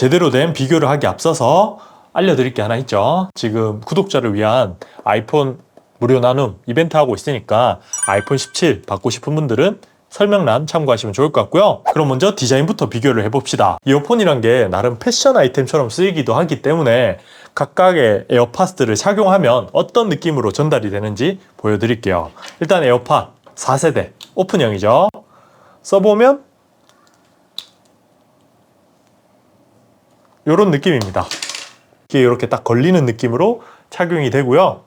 제대로 된 비교를 하기 앞서서 알려드릴 게 하나 있죠. 지금 구독자를 위한 아이폰 무료 나눔 이벤트 하고 있으니까 아이폰 17 받고 싶은 분들은 설명란 참고하시면 좋을 것 같고요. 그럼 먼저 디자인부터 비교를 해봅시다. 이어폰이란 게 나름 패션 아이템처럼 쓰이기도 하기 때문에 각각의 에어팟들을 착용하면 어떤 느낌으로 전달이 되는지 보여드릴게요. 일단 에어팟 4세대 오픈형이죠. 써보면 이런 느낌입니다. 이게 이렇게 딱 걸리는 느낌으로 착용이 되고요.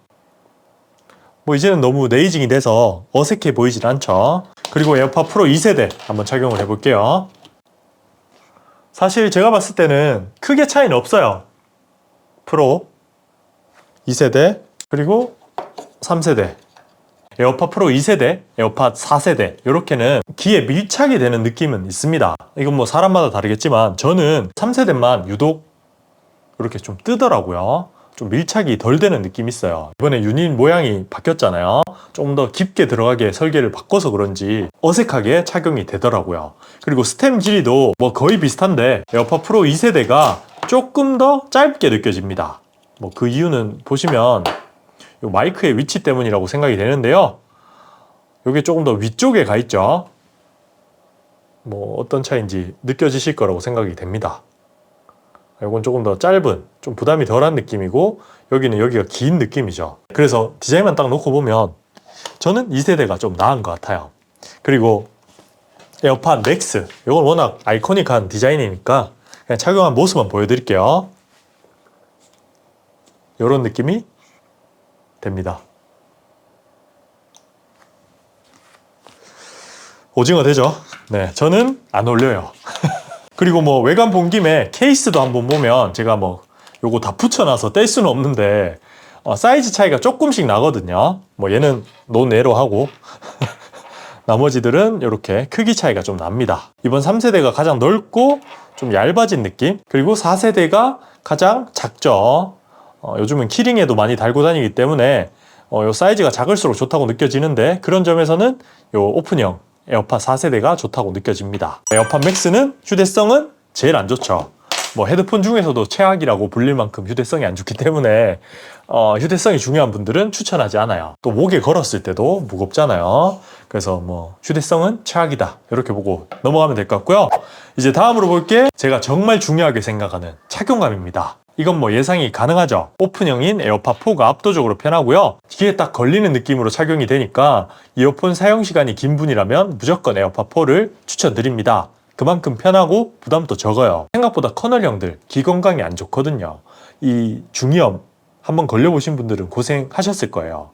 뭐 이제는 너무 네이징이 돼서 어색해 보이질 않죠. 그리고 에어팟 프로 2세대 한번 착용을 해볼게요. 사실 제가 봤을 때는 크게 차이는 없어요. 프로 2세대 그리고 3세대, 에어팟 프로 2세대, 에어팟 4세대 이렇게는 귀에 밀착이 되는 느낌은 있습니다. 이건 뭐 사람마다 다르겠지만 저는 3세대만 유독 이렇게 좀 뜨더라고요. 좀 밀착이 덜 되는 느낌이 있어요. 이번에 유닛 모양이 바뀌었잖아요. 좀 더 깊게 들어가게 설계를 바꿔서 그런지 어색하게 착용이 되더라고요. 그리고 스템 길이도 뭐 거의 비슷한데 에어팟 프로 2세대가 조금 더 짧게 느껴집니다. 뭐 그 이유는 보시면 요 마이크의 위치 때문이라고 생각이 되는데요. 이게 조금 더 위쪽에 가 있죠. 뭐 어떤 차이인지 느껴지실 거라고 생각이 됩니다. 이건 조금 더 짧은, 좀 부담이 덜한 느낌이고 여기는 여기가 긴 느낌이죠. 그래서 디자인만 딱 놓고 보면 저는 2세대가 좀 나은 것 같아요. 그리고 에어팟 맥스, 이건 워낙 아이코닉한 디자인이니까 그냥 착용한 모습만 보여드릴게요. 이런 느낌이 됩니다. 오징어 되죠? 네, 저는 안 어울려요. 그리고 뭐 외관 본 김에 케이스도 한번 보면 제가 뭐 요거 다 붙여놔서 뗄 수는 없는데 사이즈 차이가 조금씩 나거든요. 뭐 얘는 논외로 하고 나머지들은 이렇게 크기 차이가 좀 납니다. 이번 3세대가 가장 넓고 좀 얇아진 느낌, 그리고 4세대가 가장 작죠. 요즘은 키링에도 많이 달고 다니기 때문에 요 사이즈가 작을수록 좋다고 느껴지는데 그런 점에서는 요 오픈형 에어팟 4세대가 좋다고 느껴집니다. 에어팟 맥스는 휴대성은 제일 안 좋죠. 뭐 헤드폰 중에서도 최악이라고 불릴 만큼 휴대성이 안 좋기 때문에 휴대성이 중요한 분들은 추천하지 않아요. 또 목에 걸었을 때도 무겁잖아요. 그래서 뭐 휴대성은 최악이다 이렇게 보고 넘어가면 될 것 같고요. 이제 다음으로 볼 게 제가 정말 중요하게 생각하는 착용감입니다. 이건 뭐 예상이 가능하죠. 오픈형인 에어팟 4가 압도적으로 편하고요. 귀에 딱 걸리는 느낌으로 착용이 되니까 이어폰 사용 시간이 긴 분이라면 무조건 에어팟 4를 추천드립니다. 그만큼 편하고 부담도 적어요. 생각보다 커널형들 귀 건강이 안 좋거든요. 이 중이염 한번 걸려보신 분들은 고생하셨을 거예요.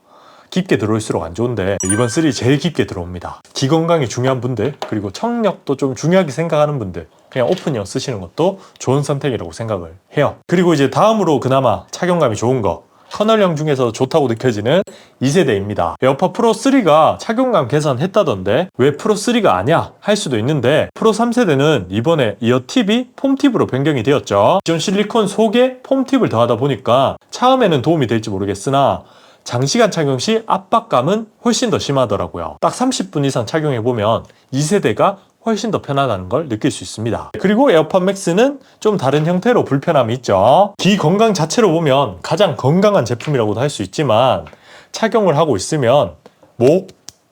깊게 들어올수록 안 좋은데 이번 3 제일 깊게 들어옵니다. 귀 건강이 중요한 분들, 그리고 청력도 좀 중요하게 생각하는 분들, 그냥 오픈형 쓰시는 것도 좋은 선택이라고 생각을 해요. 그리고 이제 다음으로 그나마 착용감이 좋은 거, 커널형 중에서 좋다고 느껴지는 2세대입니다. 에어팟 프로 3가 착용감 개선했다던데 왜 프로 3가 아니야? 할 수도 있는데 프로 3세대는 이번에 이어팁이 폼팁으로 변경이 되었죠. 기존 실리콘 속에 폼팁을 더하다 보니까 처음에는 도움이 될지 모르겠으나 장시간 착용 시 압박감은 훨씬 더 심하더라고요. 딱 30분 이상 착용해보면 2세대가 훨씬 더 편하다는 걸 느낄 수 있습니다. 그리고 에어팟 맥스는 좀 다른 형태로 불편함이 있죠. 귀 건강 자체로 보면 가장 건강한 제품이라고도 할 수 있지만 착용을 하고 있으면 목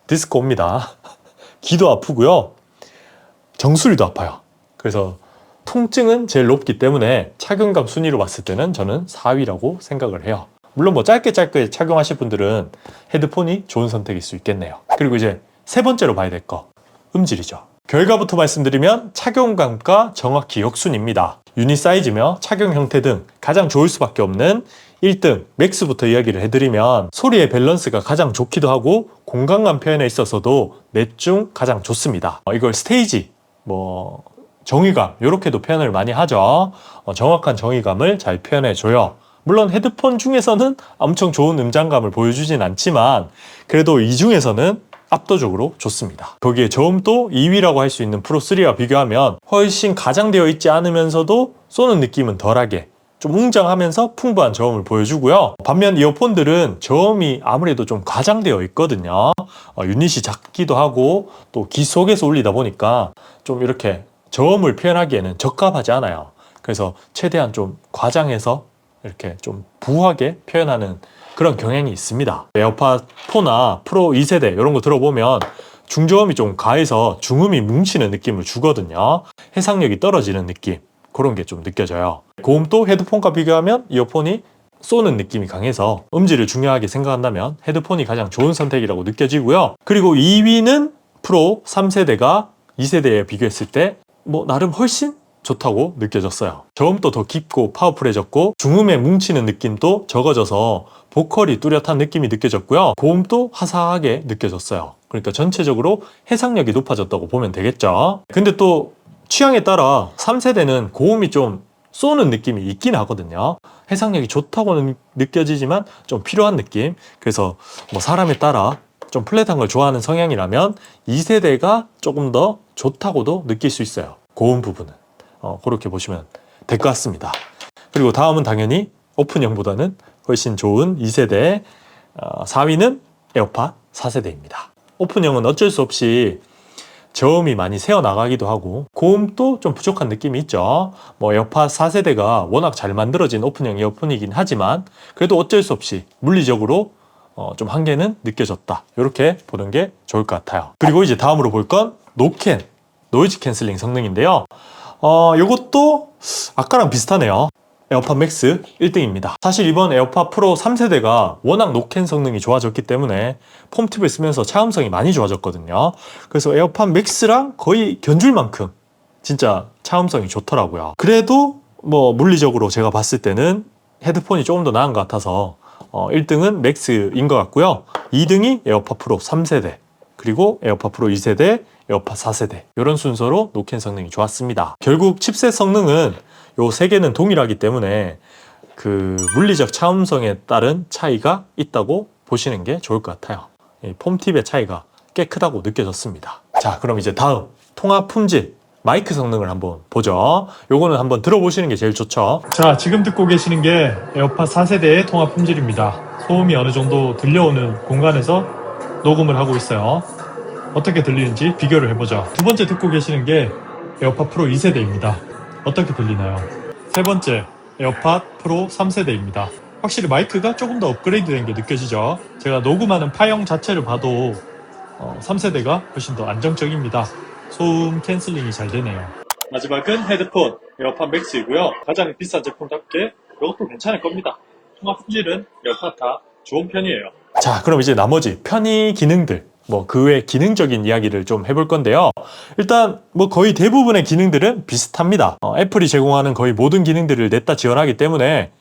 디스크 옵니다. 귀도 아프고요. 정수리도 아파요. 그래서 통증은 제일 높기 때문에 착용감 순위로 봤을 때는 저는 4위라고 생각을 해요. 물론 뭐 짧게 착용하실 분들은 헤드폰이 좋은 선택일 수 있겠네요. 그리고 이제 세 번째로 봐야 될 거, 음질이죠. 결과부터 말씀드리면 착용감과 정확히 역순입니다. 유닛 사이즈며 착용 형태 등 가장 좋을 수밖에 없는 1등 맥스부터 이야기를 해드리면 소리의 밸런스가 가장 좋기도 하고 공간감 표현에 있어서도 넷 중 가장 좋습니다. 이걸 스테이지, 뭐 정의감 이렇게도 표현을 많이 하죠. 정확한 정의감을 잘 표현해줘요. 물론 헤드폰 중에서는 엄청 좋은 음장감을 보여주진 않지만 그래도 이 중에서는 압도적으로 좋습니다. 거기에 저음도 2위라고 할 수 있는 프로 3와 비교하면 훨씬 가장되어 있지 않으면서도 쏘는 느낌은 덜하게 좀 웅장하면서 풍부한 저음을 보여주고요. 반면 이어폰들은 저음이 아무래도 좀 과장되어 있거든요. 유닛이 작기도 하고 또 귀 속에서 울리다 보니까 좀 이렇게 저음을 표현하기에는 적합하지 않아요. 그래서 최대한 좀 과장해서 이렇게 좀 부하게 표현하는 그런 경향이 있습니다. 에어팟 4나 프로 2세대 이런 거 들어보면 중저음이 좀 가해서 중음이 뭉치는 느낌을 주거든요. 해상력이 떨어지는 느낌, 그런 게 좀 느껴져요. 고음도 헤드폰과 비교하면 이어폰이 쏘는 느낌이 강해서 음질을 중요하게 생각한다면 헤드폰이 가장 좋은 선택이라고 느껴지고요. 그리고 2위는 프로 3세대가 2세대에 비교했을 때 뭐 나름 훨씬 좋다고 느껴졌어요. 저음도 더 깊고 파워풀해졌고 중음에 뭉치는 느낌도 적어져서 보컬이 뚜렷한 느낌이 느껴졌고요. 고음도 화사하게 느껴졌어요. 그러니까 전체적으로 해상력이 높아졌다고 보면 되겠죠. 근데 또 취향에 따라 3세대는 고음이 좀 쏘는 느낌이 있긴 하거든요. 해상력이 좋다고는 느껴지지만 좀 필요한 느낌. 그래서 뭐 사람에 따라 좀 플랫한 걸 좋아하는 성향이라면 2세대가 조금 더 좋다고도 느낄 수 있어요. 고음 부분은. 그렇게 보시면 될 것 같습니다. 그리고 다음은 당연히 오픈형보다는 훨씬 좋은 2세대, 4위는 에어팟 4세대입니다. 오픈형은 어쩔 수 없이 저음이 많이 새어나가기도 하고 고음도 좀 부족한 느낌이 있죠. 뭐 에어팟 4세대가 워낙 잘 만들어진 오픈형 이어폰이긴 하지만 그래도 어쩔 수 없이 물리적으로 좀 한계는 느껴졌다. 이렇게 보는 게 좋을 것 같아요. 그리고 이제 다음으로 볼 건 노캔, 노이즈 캔슬링 성능인데요. 이것도 아까랑 비슷하네요. 에어팟 맥스 1등입니다. 사실 이번 에어팟 프로 3세대가 워낙 노캔 성능이 좋아졌기 때문에 폼팁을 쓰면서 차음성이 많이 좋아졌거든요. 그래서 에어팟 맥스랑 거의 견줄 만큼 진짜 차음성이 좋더라고요. 그래도 뭐 물리적으로 제가 봤을 때는 헤드폰이 조금 더 나은 것 같아서 1등은 맥스인 것 같고요. 2등이 에어팟 프로 3세대, 그리고 에어팟 프로 2세대, 에어팟 4세대 이런 순서로 노캔 성능이 좋았습니다. 결국 칩셋 성능은 요 세 개는 동일하기 때문에 그 물리적 차음성에 따른 차이가 있다고 보시는 게 좋을 것 같아요. 이 폼팁의 차이가 꽤 크다고 느껴졌습니다. 자, 그럼 이제 다음 통화 품질, 마이크 성능을 한번 보죠. 요거는 한번 들어보시는 게 제일 좋죠. 자, 지금 듣고 계시는 게 에어팟 4세대의 통화 품질입니다. 소음이 어느 정도 들려오는 공간에서 녹음을 하고 있어요. 어떻게 들리는지 비교를 해보죠. 두 번째 듣고 계시는 게 에어팟 프로 2세대입니다. 어떻게 들리나요? 세 번째 에어팟 프로 3세대입니다. 확실히 마이크가 조금 더 업그레이드 된 게 느껴지죠. 제가 녹음하는 파형 자체를 봐도 3세대가 훨씬 더 안정적입니다. 소음 캔슬링이 잘 되네요. 마지막은 헤드폰 에어팟 맥스이고요. 가장 비싼 제품답게 이것도 괜찮을 겁니다. 통화 품질은 에어팟 다 좋은 편이에요. 자, 그럼 이제 나머지 편의 기능들, 뭐 그 외 기능적인 이야기를 좀 해볼 건데요. 일단 뭐 거의 대부분의 기능들은 비슷합니다. 애플이 제공하는 거의 모든 기능들을 냈다 지원하기 때문에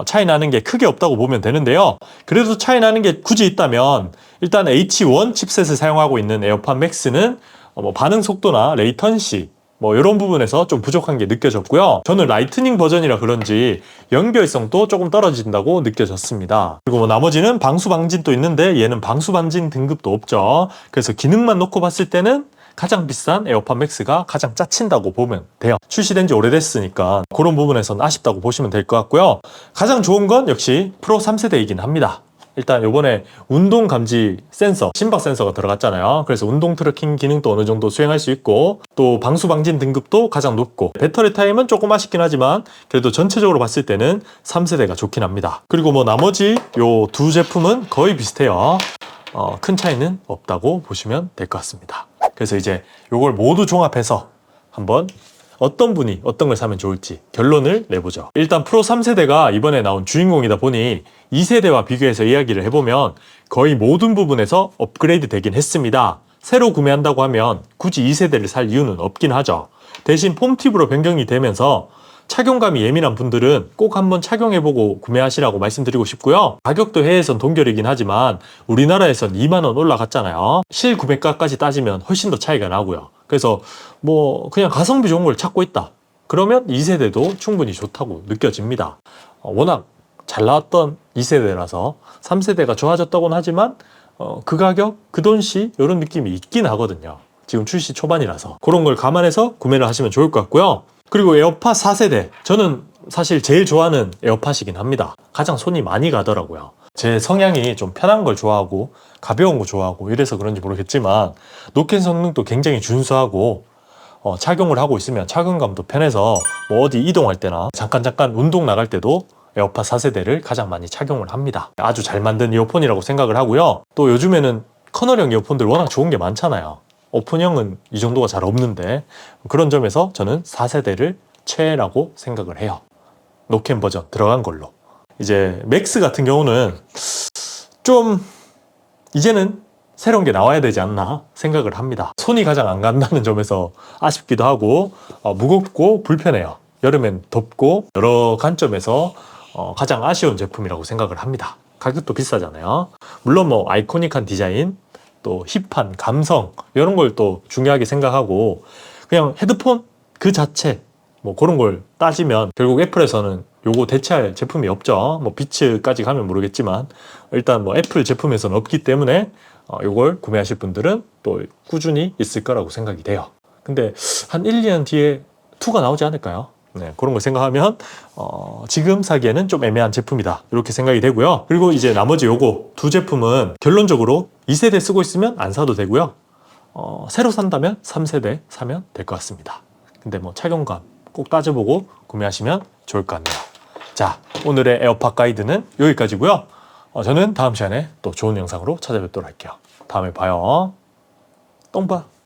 차이 나는 게 크게 없다고 보면 되는데요. 그래도 차이 나는 게 굳이 있다면 일단 H1 칩셋을 사용하고 있는 에어팟 맥스는 뭐 반응 속도나 레이턴시 뭐 이런 부분에서 좀 부족한 게 느껴졌고요. 저는 라이트닝 버전이라 그런지 연결성도 조금 떨어진다고 느껴졌습니다. 그리고 뭐 나머지는 방수 방진도 있는데 얘는 방수 방진 등급도 없죠. 그래서 기능만 놓고 봤을 때는 가장 비싼 에어팟 맥스가 가장 짜친다고 보면 돼요. 출시된 지 오래됐으니까 그런 부분에서는 아쉽다고 보시면 될 것 같고요. 가장 좋은 건 역시 프로 3세대이긴 합니다. 일단 요번에 운동 감지 센서, 심박 센서가 들어갔잖아요. 그래서 운동 트래킹 기능도 어느 정도 수행할 수 있고 또 방수 방진 등급도 가장 높고 배터리 타임은 조금 아쉽긴 하지만 그래도 전체적으로 봤을 때는 3세대가 좋긴 합니다. 그리고 뭐 나머지 요 두 제품은 거의 비슷해요. 큰 차이는 없다고 보시면 될 것 같습니다. 그래서 이제 요걸 모두 종합해서 한번 어떤 분이 어떤 걸 사면 좋을지 결론을 내보죠. 일단 프로 3세대가 이번에 나온 주인공이다 보니 2세대와 비교해서 이야기를 해보면 거의 모든 부분에서 업그레이드 되긴 했습니다. 새로 구매한다고 하면 굳이 2세대를 살 이유는 없긴 하죠. 대신 폼팁으로 변경이 되면서 착용감이 예민한 분들은 꼭 한번 착용해보고 구매하시라고 말씀드리고 싶고요. 가격도 해외에선 동결이긴 하지만 우리나라에선 2만원 올라갔잖아요. 실구매가까지 따지면 훨씬 더 차이가 나고요. 그래서 뭐 그냥 가성비 좋은 걸 찾고 있다. 그러면 2세대도 충분히 좋다고 느껴집니다. 워낙 잘 나왔던 2세대라서 3세대가 좋아졌다고는 하지만 그 가격, 그 돈시 이런 느낌이 있긴 하거든요. 지금 출시 초반이라서 그런 걸 감안해서 구매를 하시면 좋을 것 같고요. 그리고 에어팟 4세대, 저는 사실 제일 좋아하는 에어팟이긴 합니다. 가장 손이 많이 가더라고요. 제 성향이 좀 편한 걸 좋아하고 가벼운 거 좋아하고 이래서 그런지 모르겠지만 노캔 성능도 굉장히 준수하고 착용을 하고 있으면 착용감도 편해서 뭐 어디 이동할 때나 잠깐 운동 나갈 때도 에어팟 4세대를 가장 많이 착용을 합니다. 아주 잘 만든 이어폰이라고 생각을 하고요. 또 요즘에는 커널형 이어폰들 워낙 좋은 게 많잖아요. 오픈형은 이 정도가 잘 없는데 그런 점에서 저는 4세대를 최애라고 생각을 해요. 노캔 버전 들어간 걸로. 이제 맥스 같은 경우는 좀 이제는 새로운 게 나와야 되지 않나 생각을 합니다. 손이 가장 안 간다는 점에서 아쉽기도 하고 무겁고 불편해요. 여름엔 덥고 여러 관점에서 가장 아쉬운 제품이라고 생각을 합니다. 가격도 비싸잖아요. 물론 뭐 아이코닉한 디자인, 또 힙한 감성 이런 걸 또 중요하게 생각하고 그냥 헤드폰 그 자체 뭐 그런 걸 따지면 결국 애플에서는 요거 대체할 제품이 없죠. 뭐 비츠까지 가면 모르겠지만 일단 뭐 애플 제품에서는 없기 때문에 요걸 구매하실 분들은 또 꾸준히 있을 거라고 생각이 돼요. 근데 한 1, 2년 뒤에 2가 나오지 않을까요? 네, 그런 걸 생각하면 지금 사기에는 좀 애매한 제품이다 이렇게 생각이 되고요. 그리고 이제 나머지 요거 두 제품은 결론적으로 2세대 쓰고 있으면 안 사도 되고요. 새로 산다면 3세대 사면 될 것 같습니다. 근데 뭐 착용감 꼭 따져보고 구매하시면 좋을 것 같네요. 자, 오늘의 에어팟 가이드는 여기까지고요. 저는 다음 시간에 또 좋은 영상으로 찾아뵙도록 할게요. 다음에 봐요. 똥봐.